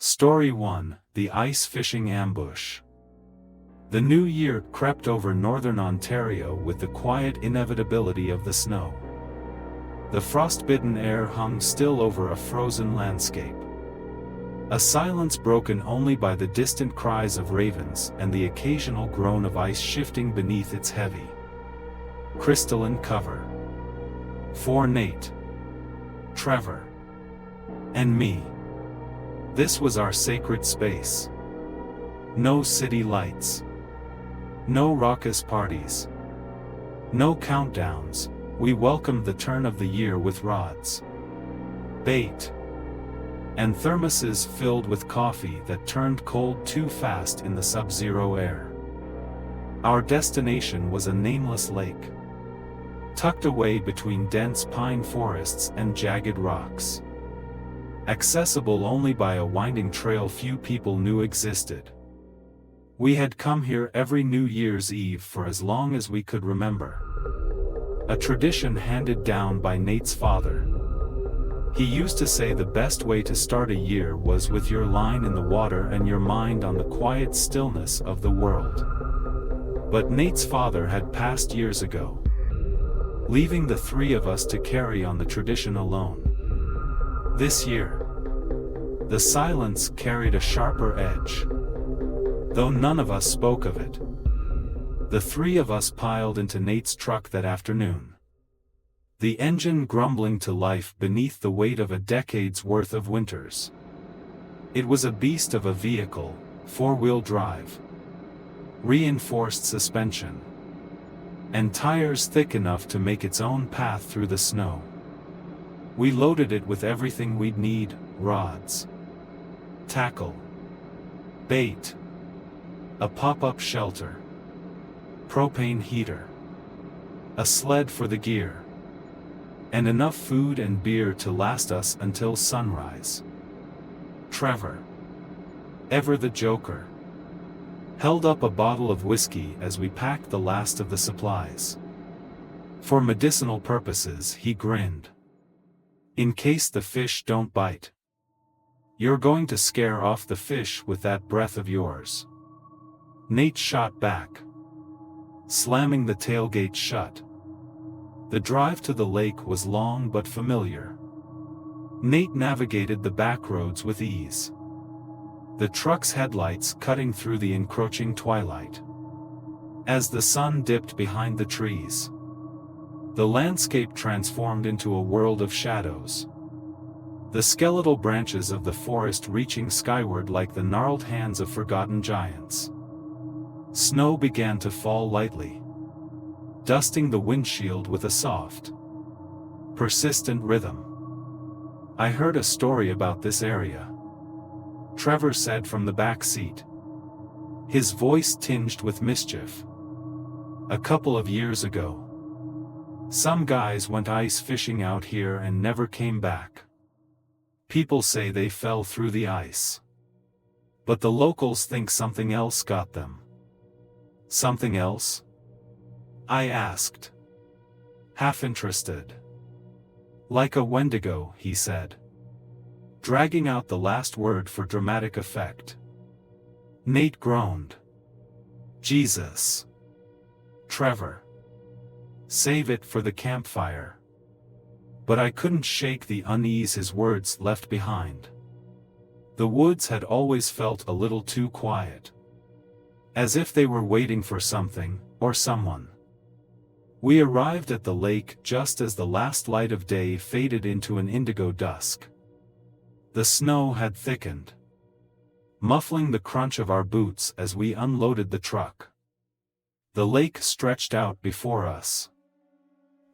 Story 1: The Ice Fishing Ambush. The new year crept over northern Ontario with the quiet inevitability of the snow. The frost-bitten air hung still over a frozen landscape. A silence broken only by the distant cries of ravens and the occasional groan of ice shifting beneath its heavy, crystalline cover. For Nate, Trevor, and me, this was our sacred space. No city lights. No raucous parties. No countdowns. We welcomed the turn of the year with rods, bait, and thermoses filled with coffee that turned cold too fast in the sub-zero air. Our destination was a nameless lake, tucked away between dense pine forests and jagged rocks. Accessible only by a winding trail few people knew existed. We had come here every New Year's Eve for as long as we could remember. A tradition handed down by Nate's father. He used to say the best way to start a year was with your line in the water and your mind on the quiet stillness of the world. But Nate's father had passed years ago, leaving the three of us to carry on the tradition alone. This year, the silence carried a sharper edge. Though none of us spoke of it, the three of us piled into Nate's truck that afternoon, the engine grumbling to life beneath the weight of a decade's worth of winters. It was a beast of a vehicle, four-wheel drive, reinforced suspension, and tires thick enough to make its own path through the snow. We loaded it with everything we'd need: rods, tackle, bait, a pop-up shelter, propane heater, a sled for the gear, and enough food and beer to last us until sunrise. Trevor, ever the joker, held up a bottle of whiskey as we packed the last of the supplies. For medicinal purposes, he grinned. In case the fish don't bite. You're going to scare off the fish with that breath of yours. Nate shot back, slamming the tailgate shut. The drive to the lake was long but familiar. Nate navigated the back roads with ease, the truck's headlights cutting through the encroaching twilight. As the sun dipped behind the trees, the landscape transformed into a world of shadows, the skeletal branches of the forest reaching skyward like the gnarled hands of forgotten giants. Snow began to fall lightly, dusting the windshield with a soft, persistent rhythm. I heard a story about this area, Trevor said from the back seat, his voice tinged with mischief. A couple of years ago, some guys went ice fishing out here and never came back. People say they fell through the ice, but the locals think something else got them. Something else? I asked, half interested. Like a wendigo, he said, dragging out the last word for dramatic effect. Nate groaned. Jesus. Trevor. Save it for the campfire. But I couldn't shake the unease his words left behind. The woods had always felt a little too quiet, as if they were waiting for something, or someone. We arrived at the lake just as the last light of day faded into an indigo dusk. The snow had thickened, muffling the crunch of our boots as we unloaded the truck. The lake stretched out before us,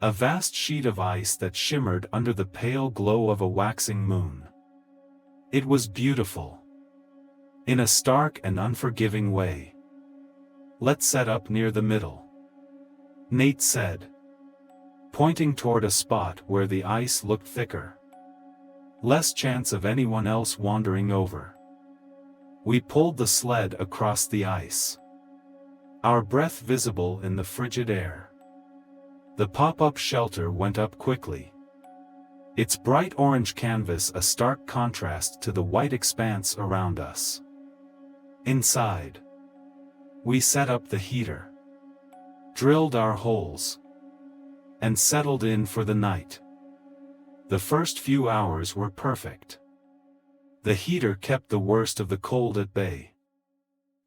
a vast sheet of ice that shimmered under the pale glow of a waxing moon. It was beautiful, in a stark and unforgiving way. Let's set up near the middle, Nate said, pointing toward a spot where the ice looked thicker. Less chance of anyone else wandering over. We pulled the sled across the ice, our breath visible in the frigid air. The pop-up shelter went up quickly, its bright orange canvas a stark contrast to the white expanse around us. Inside, we set up the heater, drilled our holes, and settled in for the night. The first few hours were perfect. The heater kept the worst of the cold at bay,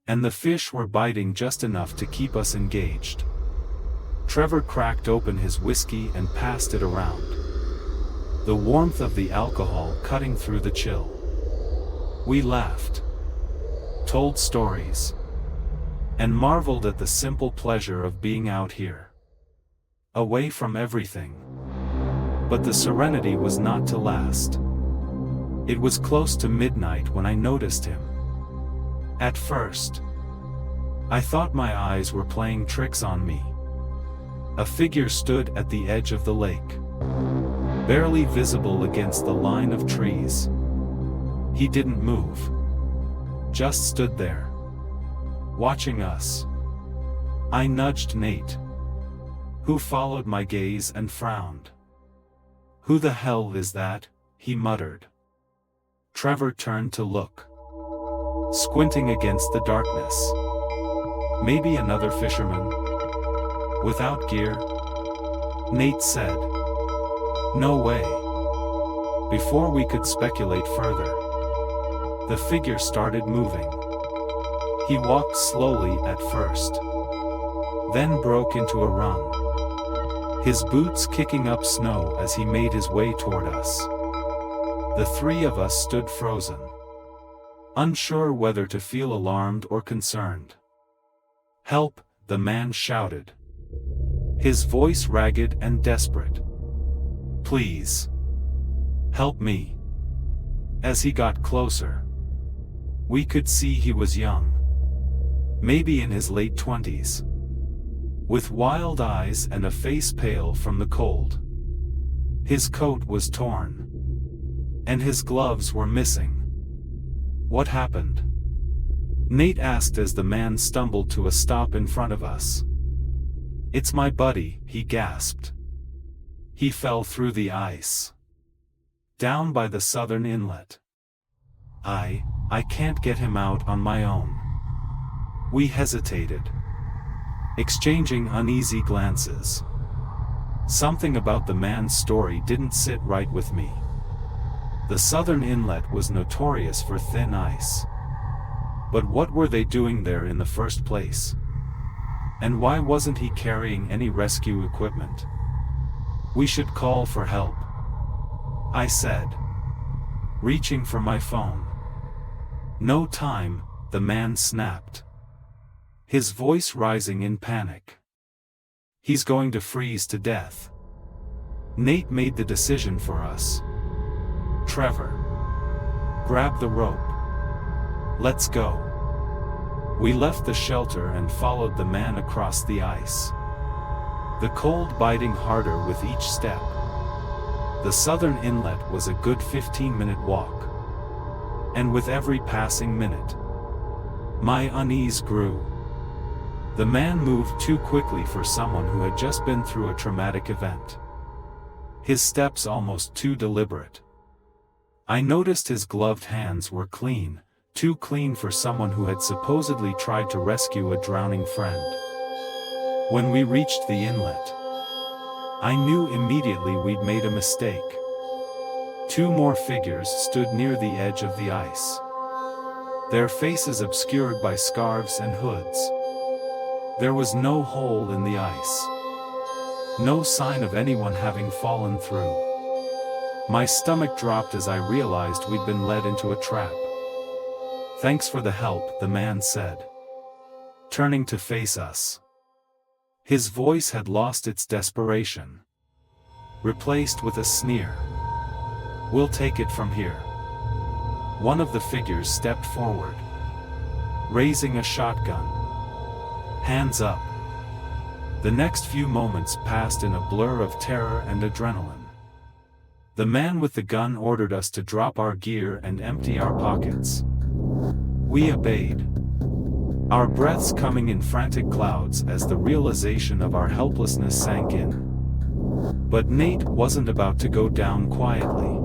and the fish were biting just enough to keep us engaged. Trevor cracked open his whiskey and passed it around, the warmth of the alcohol cutting through the chill. We laughed, told stories, and marveled at the simple pleasure of being out here, away from everything. But the serenity was not to last. It was close to midnight when I noticed him. At first, I thought my eyes were playing tricks on me. A figure stood at the edge of the lake, barely visible against the line of trees. He didn't move, just stood there, watching us. I nudged Nate, who followed my gaze and frowned. "Who the hell is that?" he muttered. Trevor turned to look, squinting against the darkness. "Maybe another fisherman? Without gear?" Nate said. "No way." Before we could speculate further, the figure started moving. He walked slowly at first, then broke into a run, his boots kicking up snow as he made his way toward us. The three of us stood frozen, unsure whether to feel alarmed or concerned. "Help!" the man shouted, his voice ragged and desperate. "Please, help me." As he got closer, we could see he was young, maybe in his late 20s, with wild eyes and a face pale from the cold. His coat was torn, and his gloves were missing. "What happened?" Nate asked as the man stumbled to a stop in front of us. "It's my buddy," he gasped. "He fell through the ice, down by the southern inlet. I can't get him out on my own." We hesitated, exchanging uneasy glances. Something about the man's story didn't sit right with me. The southern inlet was notorious for thin ice. But what were they doing there in the first place? And why wasn't he carrying any rescue equipment? "We should call for help," I said, reaching for my phone. "No time," the man snapped, his voice rising in panic. "He's going to freeze to death." Nate made the decision for us. "Trevor, grab the rope. Let's go." We left the shelter and followed the man across the ice, the cold biting harder with each step. The southern inlet was a good 15-minute walk, and with every passing minute, my unease grew. The man moved too quickly for someone who had just been through a traumatic event, his steps almost too deliberate. I noticed his gloved hands were clean, too clean for someone who had supposedly tried to rescue a drowning friend. When we reached the inlet, I knew immediately we'd made a mistake. Two more figures stood near the edge of the ice, their faces obscured by scarves and hoods. There was no hole in the ice, no sign of anyone having fallen through. My stomach dropped as I realized we'd been led into a trap. "Thanks for the help," the man said, turning to face us. His voice had lost its desperation, replaced with a sneer. "We'll take it from here." One of the figures stepped forward, raising a shotgun. Hands up. The next few moments passed in a blur of terror and adrenaline. The man with the gun ordered us to drop our gear and empty our pockets. We obeyed, our breaths coming in frantic clouds as the realization of our helplessness sank in. But Nate wasn't about to go down quietly.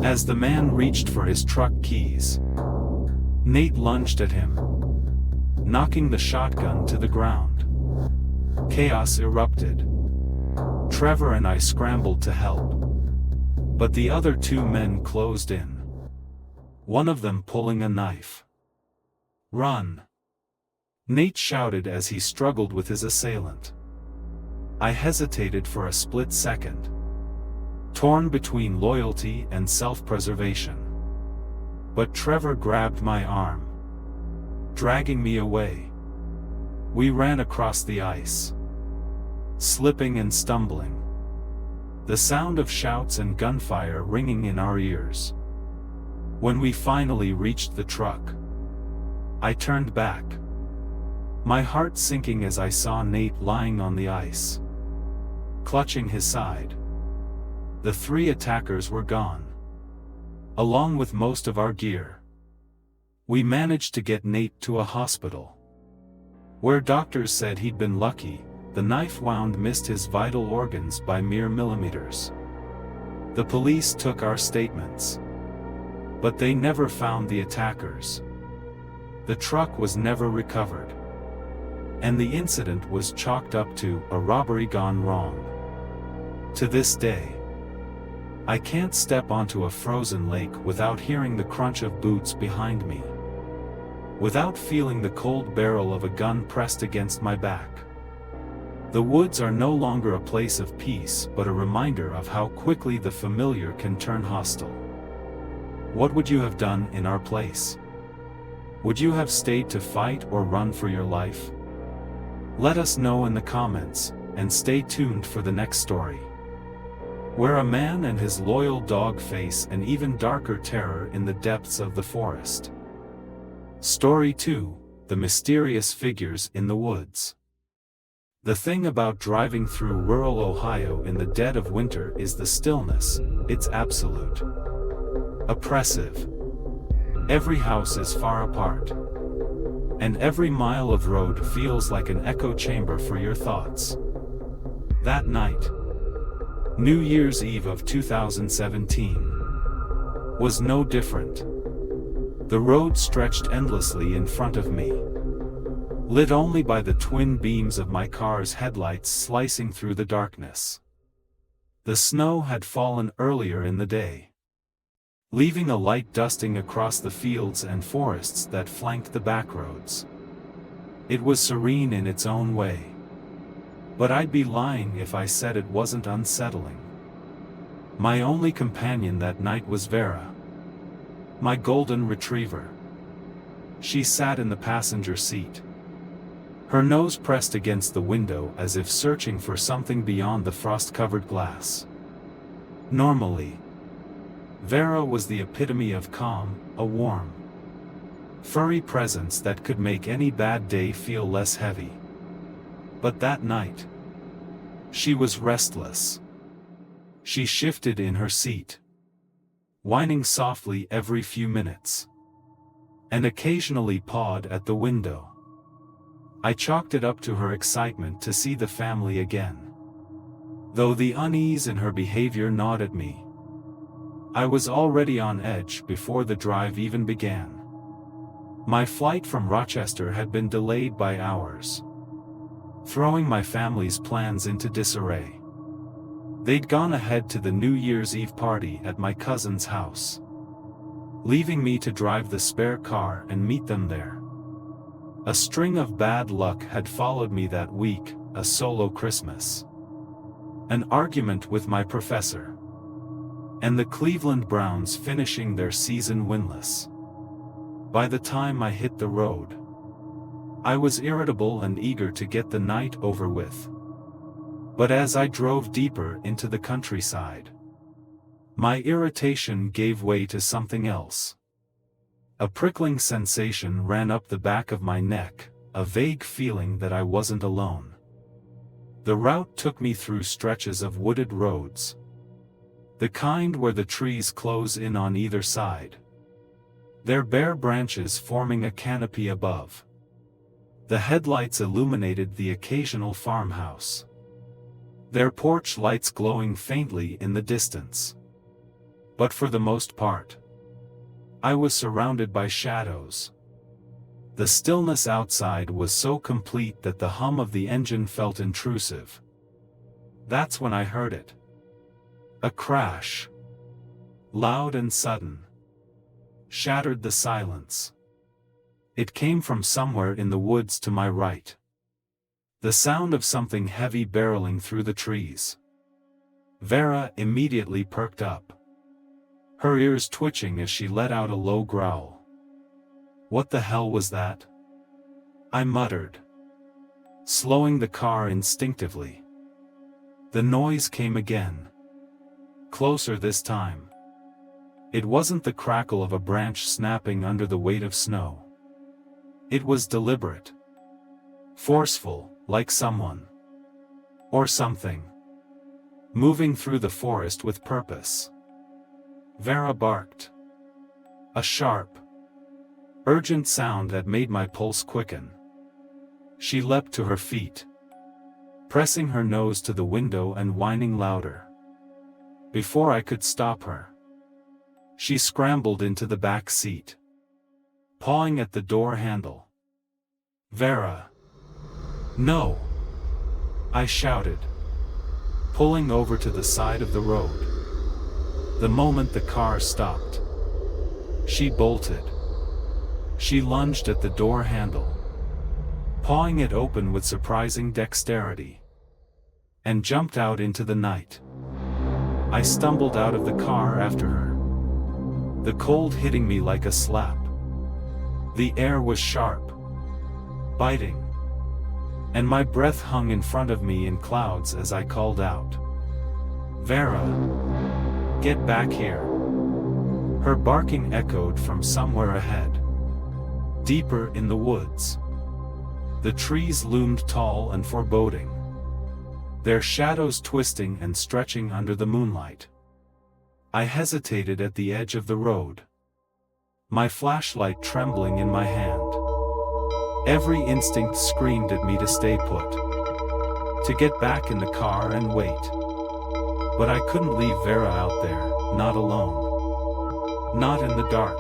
As the man reached for his truck keys, Nate lunged at him, knocking the shotgun to the ground. Chaos erupted. Trevor and I scrambled to help, but the other two men closed in, one of them pulling a knife. "Run!" Nate shouted as he struggled with his assailant. I hesitated for a split second, torn between loyalty and self-preservation. But Trevor grabbed my arm, dragging me away. We ran across the ice, slipping and stumbling, the sound of shouts and gunfire ringing in our ears. When we finally reached the truck, I turned back, my heart sinking as I saw Nate lying on the ice, clutching his side. The three attackers were gone, along with most of our gear. We managed to get Nate to a hospital, where doctors said he'd been lucky. The knife wound missed his vital organs by mere millimeters. The police took our statements, but they never found the attackers. The truck was never recovered, and the incident was chalked up to a robbery gone wrong. To this day, I can't step onto a frozen lake without hearing the crunch of boots behind me, without feeling the cold barrel of a gun pressed against my back. The woods are no longer a place of peace, but a reminder of how quickly the familiar can turn hostile. What would you have done in our place? Would you have stayed to fight or run for your life? Let us know in the comments, and stay tuned for the next story, where a man and his loyal dog face an even darker terror in the depths of the forest. Story 2: The Mysterious Figures in the Woods. The thing about driving through rural Ohio in the dead of winter is the stillness. It's absolute, oppressive. Every house is far apart, and every mile of road feels like an echo chamber for your thoughts. That night, New Year's Eve of 2017, was no different. The road stretched endlessly in front of me, lit only by the twin beams of my car's headlights slicing through the darkness. The snow had fallen earlier in the day, leaving a light dusting across the fields and forests that flanked the backroads. It was serene in its own way, but I'd be lying if I said it wasn't unsettling. My only companion that night was Vera, my golden retriever. She sat in the passenger seat, her nose pressed against the window as if searching for something beyond the frost-covered glass. Normally, Vera was the epitome of calm, a warm, furry presence that could make any bad day feel less heavy. But that night, she was restless. She shifted in her seat, whining softly every few minutes, and occasionally pawed at the window. I chalked it up to her excitement to see the family again, though the unease in her behavior gnawed at me. I was already on edge before the drive even began. My flight from Rochester had been delayed by hours, throwing my family's plans into disarray. They'd gone ahead to the New Year's Eve party at my cousin's house, leaving me to drive the spare car and meet them there. A string of bad luck had followed me that week: a solo Christmas, an argument with my professor, and the Cleveland Browns finishing their season winless. By the time I hit the road, I was irritable and eager to get the night over with. But as I drove deeper into the countryside, my irritation gave way to something else. A prickling sensation ran up the back of my neck, a vague feeling that I wasn't alone. The route took me through stretches of wooded roads, the kind where the trees close in on either side, their bare branches forming a canopy above. The headlights illuminated the occasional farmhouse, their porch lights glowing faintly in the distance. But for the most part, I was surrounded by shadows. The stillness outside was so complete that the hum of the engine felt intrusive. That's when I heard it. A crash, loud and sudden, shattered the silence. It came from somewhere in the woods to my right. The sound of something heavy barreling through the trees. Vera immediately perked up, her ears twitching as she let out a low growl. "What the hell was that?" I muttered, slowing the car instinctively. The noise came again. Closer this time. It wasn't the crackle of a branch snapping under the weight of snow. It was deliberate, forceful, like someone, or something, moving through the forest with purpose. Vera barked. A sharp, urgent sound that made my pulse quicken. She leapt to her feet, pressing her nose to the window and whining louder. Before I could stop her, she scrambled into the back seat, pawing at the door handle. "Vera! No!" I shouted, pulling over to the side of the road. The moment the car stopped, she bolted. She lunged at the door handle, pawing it open with surprising dexterity, and jumped out into the night. I stumbled out of the car after her, the cold hitting me like a slap. The air was sharp, biting, and my breath hung in front of me in clouds as I called out, "Vera! Get back here!" Her barking echoed from somewhere ahead, deeper in the woods. The trees loomed tall and foreboding, their shadows twisting and stretching under the moonlight. I hesitated at the edge of the road, my flashlight trembling in my hand. Every instinct screamed at me to stay put, to get back in the car and wait. But I couldn't leave Vera out there, not alone. Not in the dark.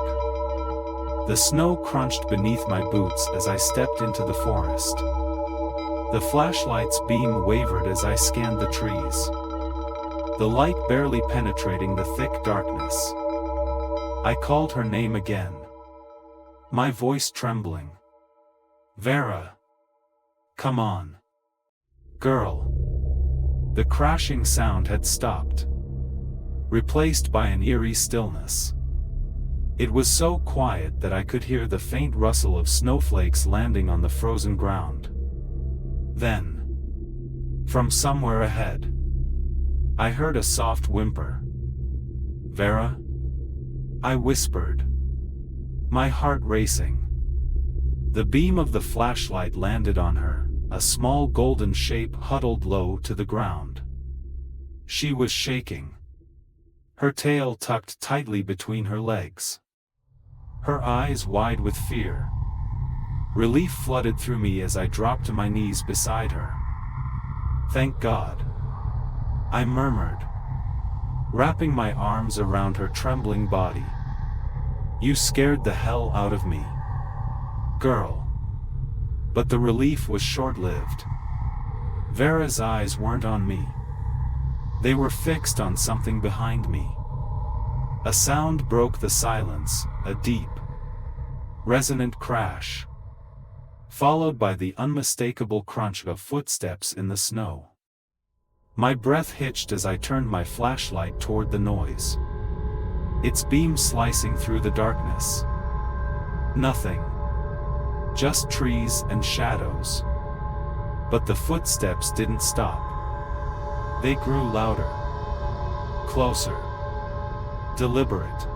The snow crunched beneath my boots as I stepped into the forest. The flashlight's beam wavered as I scanned the trees, the light barely penetrating the thick darkness. I called her name again, my voice trembling. "Vera! Come on. Girl." The crashing sound had stopped, replaced by an eerie stillness. It was so quiet that I could hear the faint rustle of snowflakes landing on the frozen ground. Then, from somewhere ahead, I heard a soft whimper. "Vera?" I whispered, my heart racing. The beam of the flashlight landed on her, a small golden shape huddled low to the ground. She was shaking, her tail tucked tightly between her legs, her eyes wide with fear. Relief flooded through me as I dropped to my knees beside her. "Thank God," I murmured, wrapping my arms around her trembling body. "You scared the hell out of me, girl." But the relief was short-lived. Vera's eyes weren't on me. They were fixed on something behind me. A sound broke the silence, a deep, resonant crash, followed by the unmistakable crunch of footsteps in the snow. My breath hitched as I turned my flashlight toward the noise, its beam slicing through the darkness. Nothing. Just trees and shadows. But the footsteps didn't stop. They grew louder, closer, deliberate.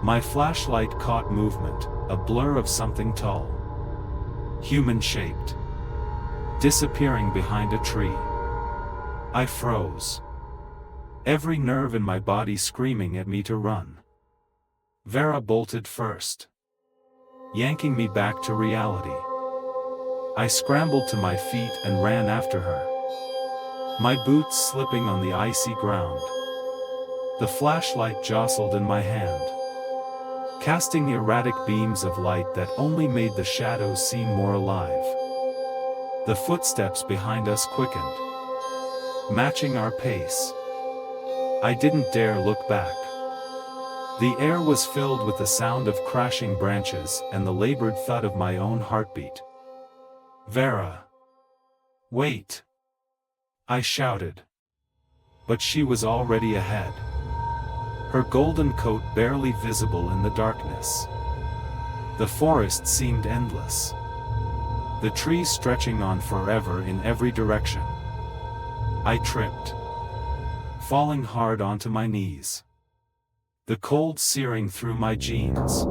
My flashlight caught movement, a blur of something tall, human-shaped, disappearing behind a tree. I froze, every nerve in my body screaming at me to run. Vera bolted first, yanking me back to reality. I scrambled to my feet and ran after her, my boots slipping on the icy ground. The flashlight jostled in my hand, casting erratic beams of light that only made the shadows seem more alive. The footsteps behind us quickened, matching our pace. I didn't dare look back. The air was filled with the sound of crashing branches and the labored thud of my own heartbeat. "Vera! Wait!" I shouted. But she was already ahead, her golden coat barely visible in the darkness. The forest seemed endless, the trees stretching on forever in every direction. I tripped, falling hard onto my knees, the cold searing through my jeans.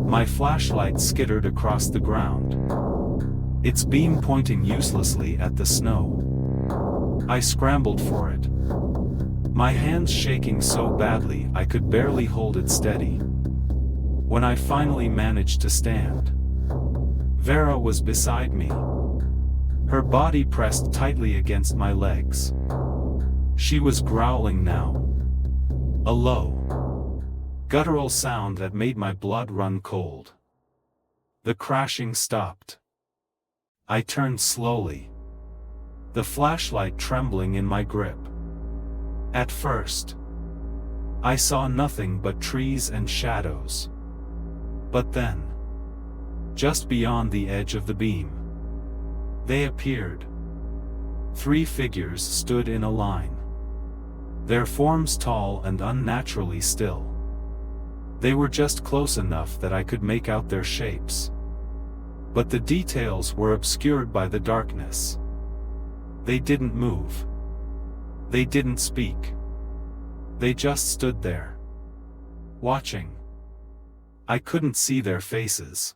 My flashlight skittered across the ground, its beam pointing uselessly at the snow. I scrambled for it, my hands shaking so badly I could barely hold it steady. When I finally managed to stand, Vera was beside me, her body pressed tightly against my legs. She was growling now, a low, guttural sound that made my blood run cold. The crashing stopped. I turned slowly, the flashlight trembling in my grip. At first, I saw nothing but trees and shadows. But then, just beyond the edge of the beam, they appeared. 3 figures stood in a line, their forms tall and unnaturally still. They were just close enough that I could make out their shapes, but the details were obscured by the darkness. They didn't move. They didn't speak. They just stood there, watching. I couldn't see their faces,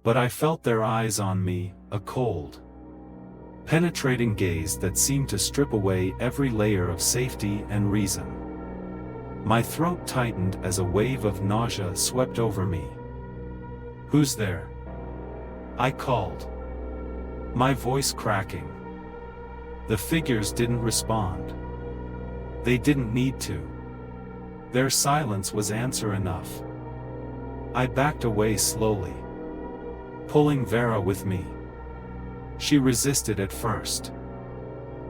but I felt their eyes on me, a cold, penetrating gaze that seemed to strip away every layer of safety and reason. My throat tightened as a wave of nausea swept over me. "Who's there?" I called, my voice cracking. The figures didn't respond. They didn't need to. Their silence was answer enough. I backed away slowly, pulling Vera with me. She resisted at first,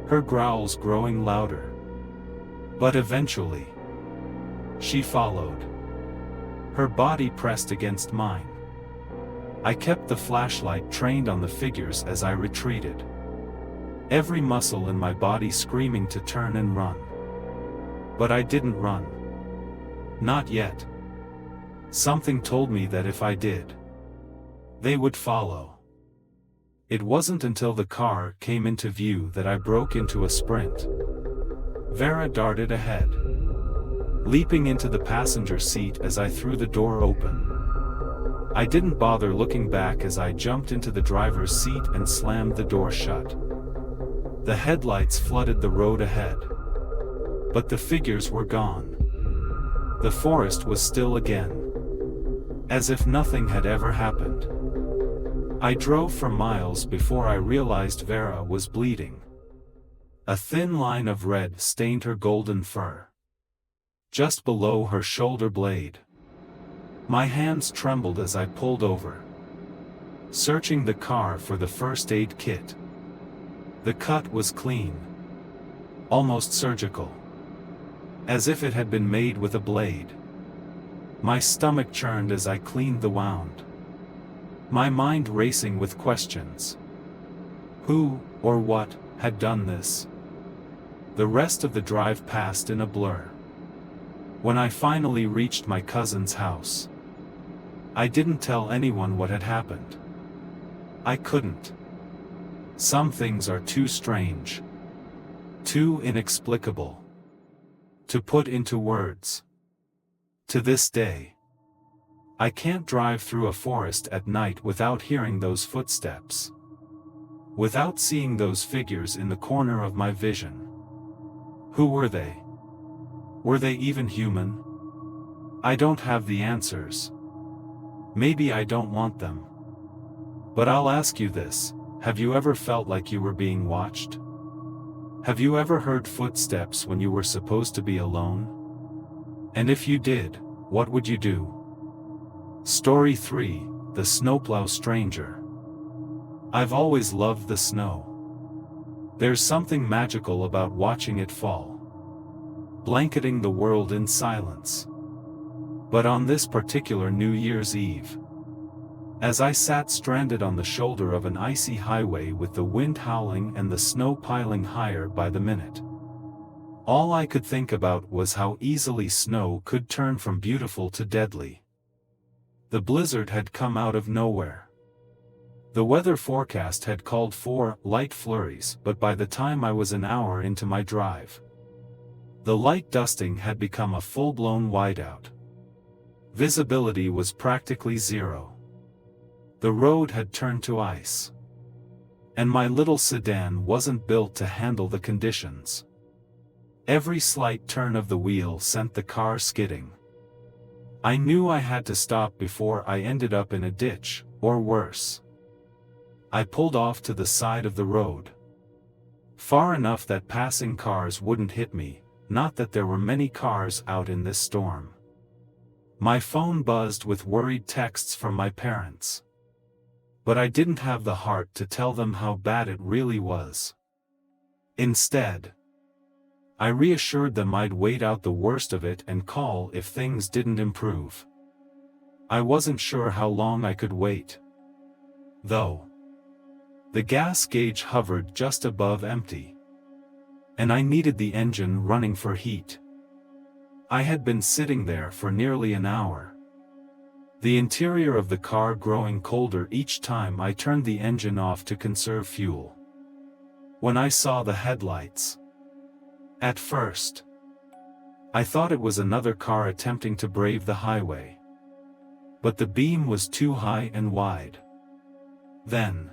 her growls growing louder. But eventually, she followed, her body pressed against mine. I kept the flashlight trained on the figures as I retreated, every muscle in my body screaming to turn and run. But I didn't run. Not yet. Something told me that if I did, they would follow. It wasn't until the car came into view that I broke into a sprint. Vera darted ahead, leaping into the passenger seat as I threw the door open. I didn't bother looking back as I jumped into the driver's seat and slammed the door shut. The headlights flooded the road ahead, but the figures were gone. The forest was still again, as if nothing had ever happened. I drove for miles before I realized Vera was bleeding. A thin line of red stained her golden fur, just below her shoulder blade. My hands trembled as I pulled over, searching the car for the first aid kit. The cut was clean, almost surgical, as if it had been made with a blade. My stomach churned as I cleaned the wound, my mind racing with questions. Who, or what, had done this? The rest of the drive passed in a blur. When I finally reached my cousin's house, I didn't tell anyone what had happened. I couldn't. Some things are too strange, too inexplicable, to put into words. To this day, I can't drive through a forest at night without hearing those footsteps, without seeing those figures in the corner of my vision. Who were they? Were they even human? I don't have the answers. Maybe I don't want them. But I'll ask you this: have you ever felt like you were being watched? Have you ever heard footsteps when you were supposed to be alone? And if you did, what would you do? Story 3, The Snowplow Stranger. I've always loved the snow. There's something magical about watching it fall, blanketing the world in silence. But on this particular New Year's Eve, as I sat stranded on the shoulder of an icy highway with the wind howling and the snow piling higher by the minute, all I could think about was how easily snow could turn from beautiful to deadly. The blizzard had come out of nowhere. The weather forecast had called for light flurries, but by the time I was an hour into my drive, the light dusting had become a full-blown whiteout. Visibility was practically zero. The road had turned to ice. And my little sedan wasn't built to handle the conditions. Every slight turn of the wheel sent the car skidding. I knew I had to stop before I ended up in a ditch, or worse. I pulled off to the side of the road, far enough that passing cars wouldn't hit me, not that there were many cars out in this storm. My phone buzzed with worried texts from my parents. But I didn't have the heart to tell them how bad it really was. Instead, I reassured them I'd wait out the worst of it and call if things didn't improve. I wasn't sure how long I could wait, though. The gas gauge hovered just above empty, and I needed the engine running for heat. I had been sitting there for nearly an hour, the interior of the car growing colder each time I turned the engine off to conserve fuel. When I saw the headlights, at first, I thought it was another car attempting to brave the highway. But the beam was too high and wide. Then,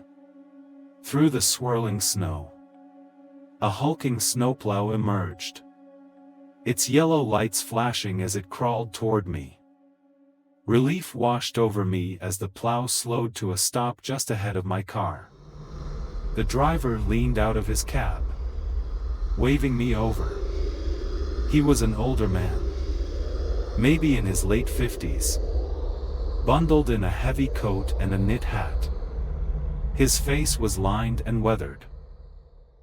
through the swirling snow, a hulking snowplow emerged, its yellow lights flashing as it crawled toward me. Relief washed over me as the plow slowed to a stop just ahead of my car. The driver leaned out of his cab, waving me over. He was an older man, maybe in his late 50s, bundled in a heavy coat and a knit hat. His face was lined and weathered,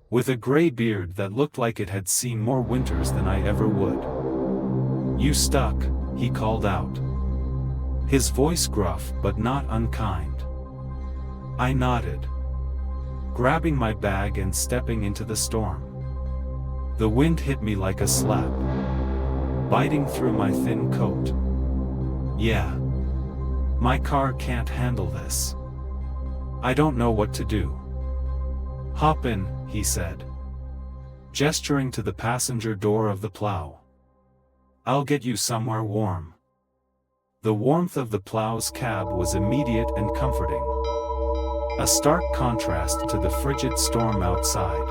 with a gray beard that looked like it had seen more winters than I ever would. "You stuck," he called out, his voice gruff but not unkind. I nodded, grabbing my bag and stepping into the storm. The wind hit me like a slap, biting through my thin coat. "Yeah, my car can't handle this. I don't know what to do." "Hop in," he said, gesturing to the passenger door of the plow. "I'll get you somewhere warm." The warmth of the plow's cab was immediate and comforting, a stark contrast to the frigid storm outside.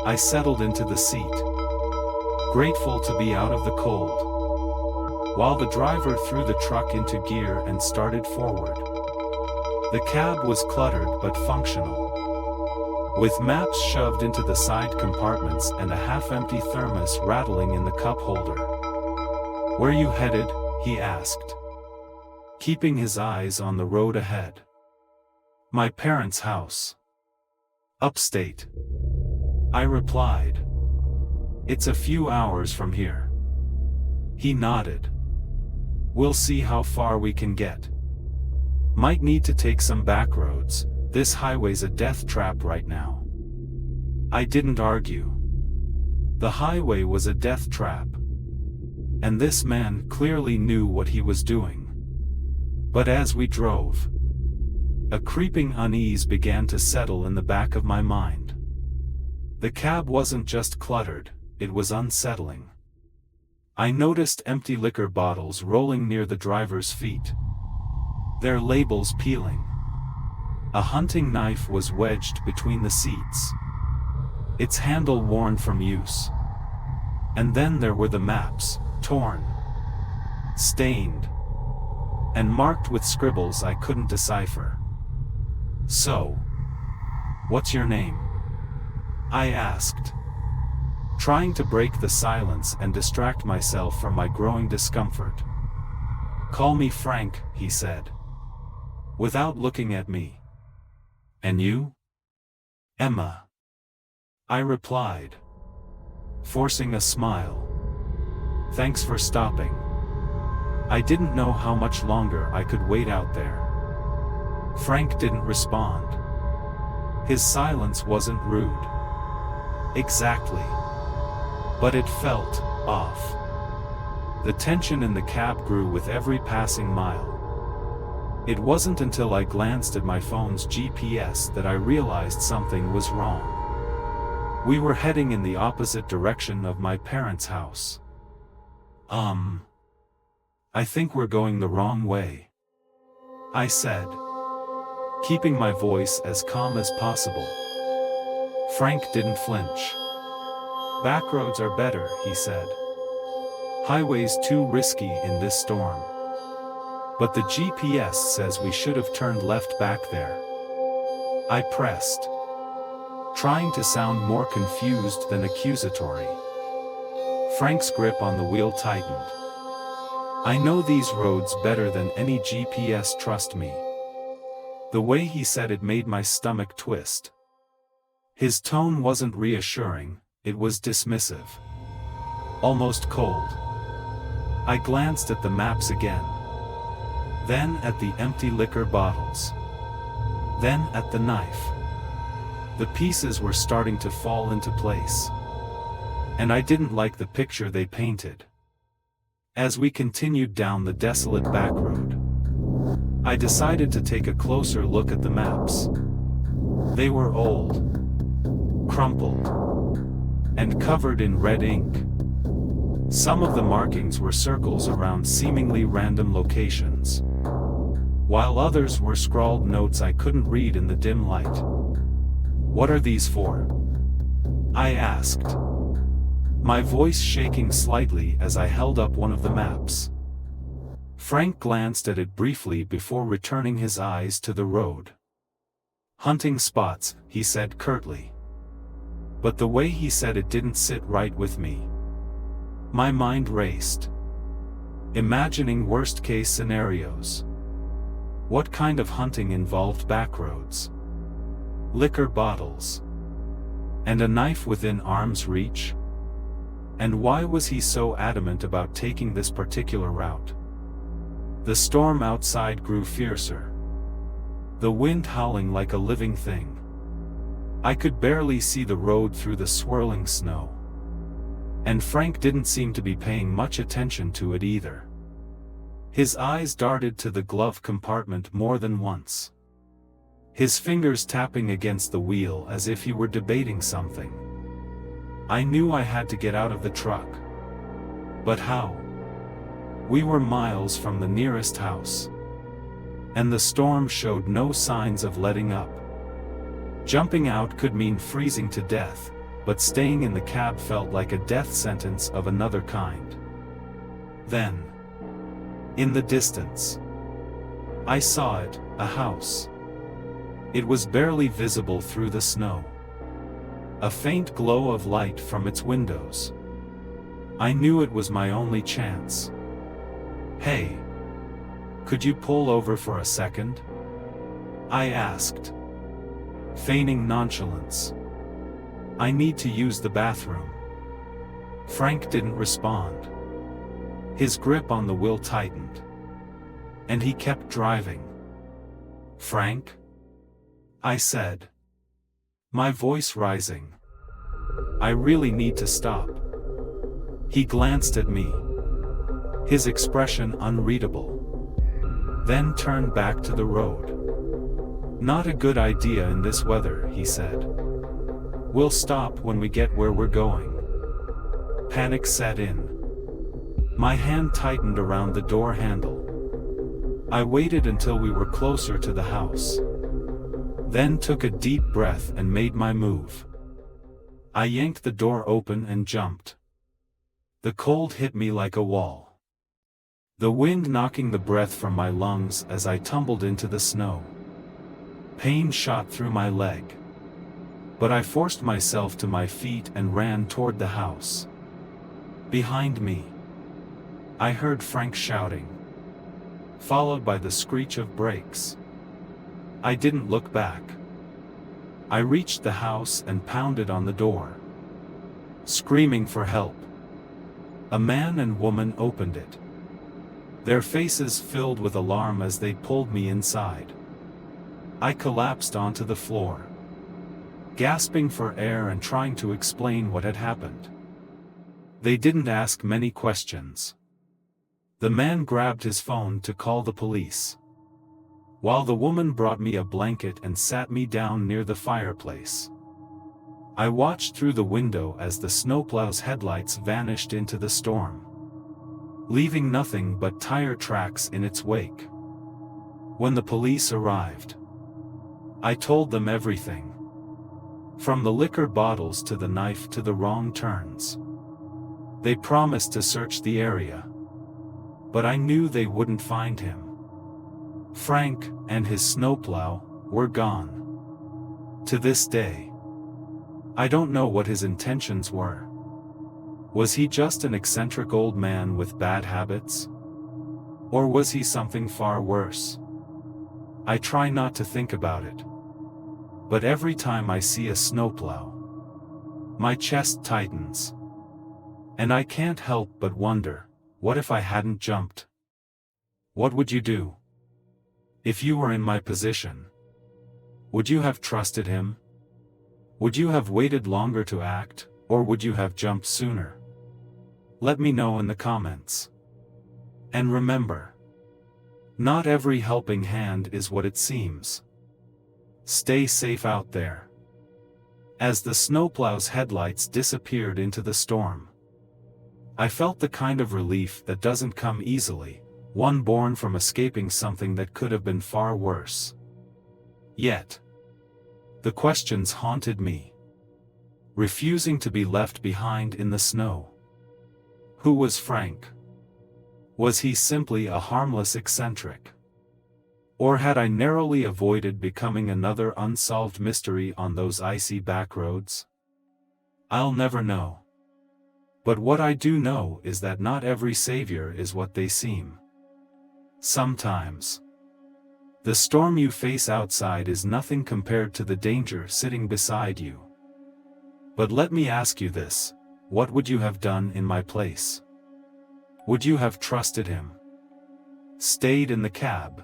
I settled into the seat, grateful to be out of the cold, while the driver threw the truck into gear and started forward. The cab was cluttered but functional, with maps shoved into the side compartments and a half-empty thermos rattling in the cup holder. "Where you headed?" he asked, keeping his eyes on the road ahead. "My parents' house. Upstate," I replied. "It's a few hours from here." He nodded. "We'll see how far we can get. Might need to take some back roads, this highway's a death trap right now." I didn't argue. The highway was a death trap, and this man clearly knew what he was doing. But as we drove, a creeping unease began to settle in the back of my mind. The cab wasn't just cluttered, it was unsettling. I noticed empty liquor bottles rolling near the driver's feet, their labels peeling. A hunting knife was wedged between the seats, its handle worn from use. And then there were the maps, torn, stained, and marked with scribbles I couldn't decipher. "So, what's your name?" I asked, trying to break the silence and distract myself from my growing discomfort. "Call me Frank," he said, without looking at me. "And you?" "Emma," I replied, forcing a smile. "Thanks for stopping." I didn't know how much longer I could wait out there. Frank didn't respond. His silence wasn't rude. Exactly. But it felt off. The tension in the cab grew with every passing mile. It wasn't until I glanced at my phone's GPS that I realized something was wrong. We were heading in the opposite direction of my parents' house. I think we're going the wrong way," I said, keeping my voice as calm as possible. Frank didn't flinch. "Back roads are better," he said. "Highway's too risky in this storm. But the GPS says we should have turned left back there." I pressed, trying to sound more confused than accusatory. Frank's grip on the wheel tightened. "I know these roads better than any GPS, trust me." The way he said it made my stomach twist. His tone wasn't reassuring, it was dismissive. Almost cold. I glanced at the maps again. Then at the empty liquor bottles. Then at the knife. The pieces were starting to fall into place. And I didn't like the picture they painted. As we continued down the desolate back road, I decided to take a closer look at the maps. They were old, crumpled, and covered in red ink. Some of the markings were circles around seemingly random locations, while others were scrawled notes I couldn't read in the dim light. "What are these for?" I asked, my voice shaking slightly as I held up one of the maps. Frank glanced at it briefly before returning his eyes to the road. "Hunting spots," he said curtly. But the way he said it didn't sit right with me. My mind raced, imagining worst-case scenarios. What kind of hunting involved backroads, liquor bottles, and a knife within arm's reach? And why was he so adamant about taking this particular route? The storm outside grew fiercer, the wind howling like a living thing. I could barely see the road through the swirling snow. And Frank didn't seem to be paying much attention to it either. His eyes darted to the glove compartment more than once, his fingers tapping against the wheel as if he were debating something. I knew I had to get out of the truck. But how? We were miles from the nearest house, and the storm showed no signs of letting up. Jumping out could mean freezing to death, but staying in the cab felt like a death sentence of another kind. Then, in the distance, I saw it, a house. It was barely visible through the snow. A faint glow of light from its windows. I knew it was my only chance. "Hey, could you pull over for a second?" I asked, feigning nonchalance. "I need to use the bathroom." Frank didn't respond. His grip on the wheel tightened, and he kept driving. "Frank?" I said, my voice rising. "I really need to stop." He glanced at me, his expression unreadable, then turned back to the road. "Not a good idea in this weather," he said. "We'll stop when we get where we're going." Panic set in. My hand tightened around the door handle. I waited until we were closer to the house, then took a deep breath and made my move. I yanked the door open and jumped. The cold hit me like a wall, the wind knocking the breath from my lungs as I tumbled into the snow. Pain shot through my leg, But I forced myself to my feet and ran toward the house. Behind me, I heard Frank shouting, followed by the screech of brakes. I didn't look back. I reached the house and pounded on the door, screaming for help. A man and woman opened it, their faces filled with alarm as they pulled me inside. I collapsed onto the floor, gasping for air and trying to explain what had happened. They didn't ask many questions. The man grabbed his phone to call the police, while the woman brought me a blanket and sat me down near the fireplace. I watched through the window as the snowplow's headlights vanished into the storm, leaving nothing but tire tracks in its wake. When the police arrived, I told them everything, from the liquor bottles to the knife to the wrong turns. They promised to search the area, but I knew they wouldn't find him. Frank and his snowplow were gone. To this day, I don't know what his intentions were. Was he just an eccentric old man with bad habits? Or was he something far worse? I try not to think about it, but every time I see a snowplow, my chest tightens, and I can't help but wonder, what if I hadn't jumped? What would you do? If you were in my position, would you have trusted him? Would you have waited longer to act, or would you have jumped sooner? Let me know in the comments. And remember, not every helping hand is what it seems. Stay safe out there. As the snowplow's headlights disappeared into the storm, I felt the kind of relief that doesn't come easily, one born from escaping something that could have been far worse. Yet, the questions haunted me, refusing to be left behind in the snow. Who was Frank? Was he simply a harmless eccentric? Or had I narrowly avoided becoming another unsolved mystery on those icy back roads? I'll never know. But what I do know is that not every savior is what they seem. Sometimes, the storm you face outside is nothing compared to the danger sitting beside you. But let me ask you this, what would you have done in my place? Would you have trusted him, stayed in the cab,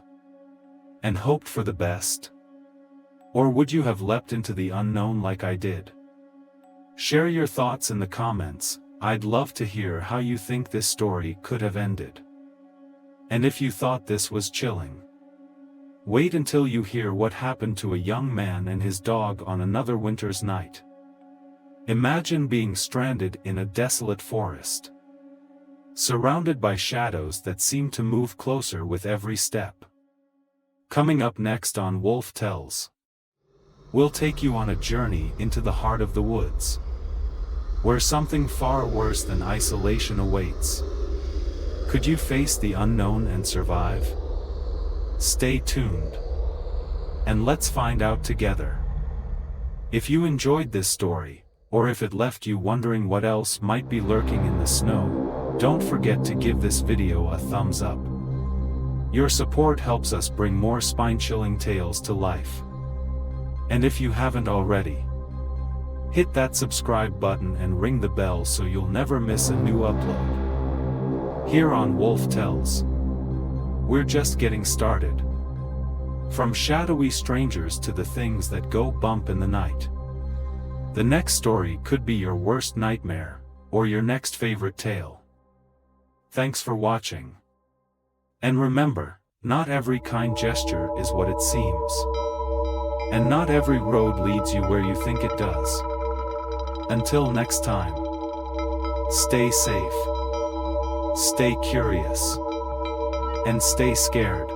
and hoped for the best? Or would you have leapt into the unknown like I did? Share your thoughts in the comments. I'd love to hear how you think this story could have ended. And if you thought this was chilling, wait until you hear what happened to a young man and his dog on another winter's night. Imagine being stranded in a desolate forest, surrounded by shadows that seem to move closer with every step. Coming up next on Wolf Tells, we'll take you on a journey into the heart of the woods, where something far worse than isolation awaits. Could you face the unknown and survive? Stay tuned, and let's find out together. If you enjoyed this story, or if it left you wondering what else might be lurking in the snow, don't forget to give this video a thumbs up. Your support helps us bring more spine-chilling tales to life. And if you haven't already, hit that subscribe button and ring the bell so you'll never miss a new upload. Here on Wolf Tells, we're just getting started. From shadowy strangers to the things that go bump in the night. The next story could be your worst nightmare, or your next favorite tale. Thanks for watching. And remember, not every kind gesture is what it seems. And not every road leads you where you think it does. Until next time, stay safe, stay curious, and stay scared.